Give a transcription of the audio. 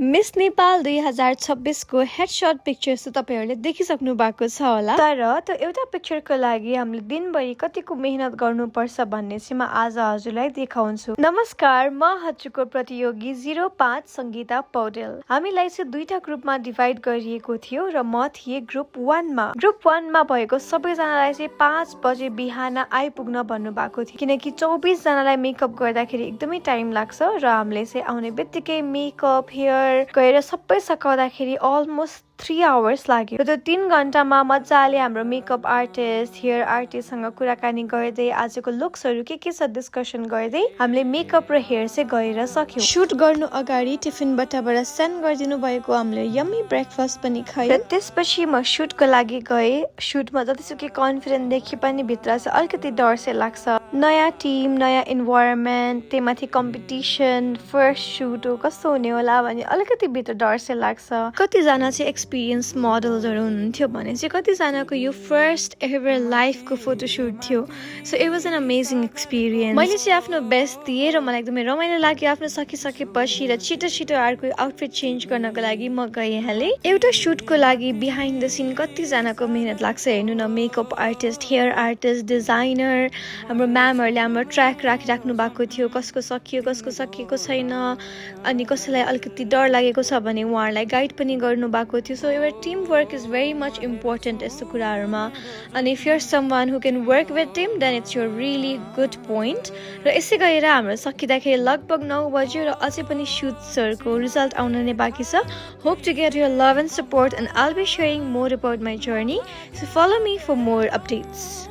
Miss Nepal 2026 को हेडशट pictures त तपाईहरुले देखिसक्नु भएको छ होला। तर त्यो एउटा पिक्चरको लागि हामीले दिनभरि कतिको मेहनत गर्नुपर्छ भन्ने चाहिँ म आज हजुरलाई देखाउँछु। नमस्कार, म हजुरको प्रतियोगी 05 संगीता पौडेल। हामीलाई चाहिँ दुईटा ग्रुपमा डिभाइड गरिएको थियो र म थिए ग्रुप 1 मा। ग्रुप 1 मा भएको सबैजनालाई चाहिँ 5 बजे बिहान आइपुग्न भन्नु भएको थियो, किनकि 24 जनालाई मेकअप गर्दाखेरि एकदमै टाइम लाग्छ र हामीले चाहिँ आउने बित्तिकै मेकअप हेयर गएर सबै सकाउँदाखेरि अलमोस्ट 3 आवर्स लाग्यो। र त्यो 3 घण्टामा मजाले हाम्रो मेकअप आर्टिस्ट, हेयर आर्टिस्टसँग कुराकानी गर्दै आजको लुक्सहरू के छ डिस्कसन गर्दै हामीले मेकअप र हेयर चाहिँ गरेर सक्यौं। सुट गर्नु अगाडि टिफिन बट्टाबाट सेन्ड गरिदिनु भएको हामीले यम्मी ब्रेकफास्ट पनि खायौं। र त्यसपछि म सुटको लागि गए। सुटमा जतिसुकै कन्फिडेन्ट देखि पनि भित्र चाहिँ अलिकति डर चाहिँ लाग्छ। नयाँ टिम, नयाँ इन्भाइरोमेन्ट, त्यहीमाथि कम्पिटिसन, फर्स्ट सुट हो कस्तो हुने होला भन्ने अलिकति भित्र डर चाहिँ लाग्छ। कतिजना चाहिँ एक्सपिरियन्स मोडल्सहरू हुनुहुन्थ्यो भने चाहिँ कतिजनाको यो फर्स्ट एभर लाइफको फोटोसुट थियो। So it was an amazing experience. मैले चाहिँ आफ्नो बेस्ट दिएँ र मलाई एकदमै रमाइलो लाग्यो। आफ्नो सकिसकेपछि र छिटो अर्को आउटफिट चेन्ज गर्नको लागि म गइहालेँ। एउटा सुटको लागि बिहाइन्ड द सिन कतिजनाको मेहनत लाग्छ हेर्नु न। Makeup artist, hair artist, designer, हाम्रो म्यामहरूले हाम्रो ट्र्याक राखिराख्नु भएको थियो, कसको सकियो कसको सकिएको छैन, अनि कसैलाई अलिकति डर लागेको छ भने उहाँहरूलाई गाइड पनि गर्नु भएको थियो। सो एउटा team work is very much important यस्तो कुराहरूमा। अनि if you are someone who can work with team then it's your really good point. र यसै गरेर हाम्रो सकिँदाखेरि लगभग 9 बज्यो र अझै पनि सुट्सहरूको रिजल्ट आउन नै बाँकी छ। Hope to get your love and support and I will be sharing more about my journey. So follow me for more updates.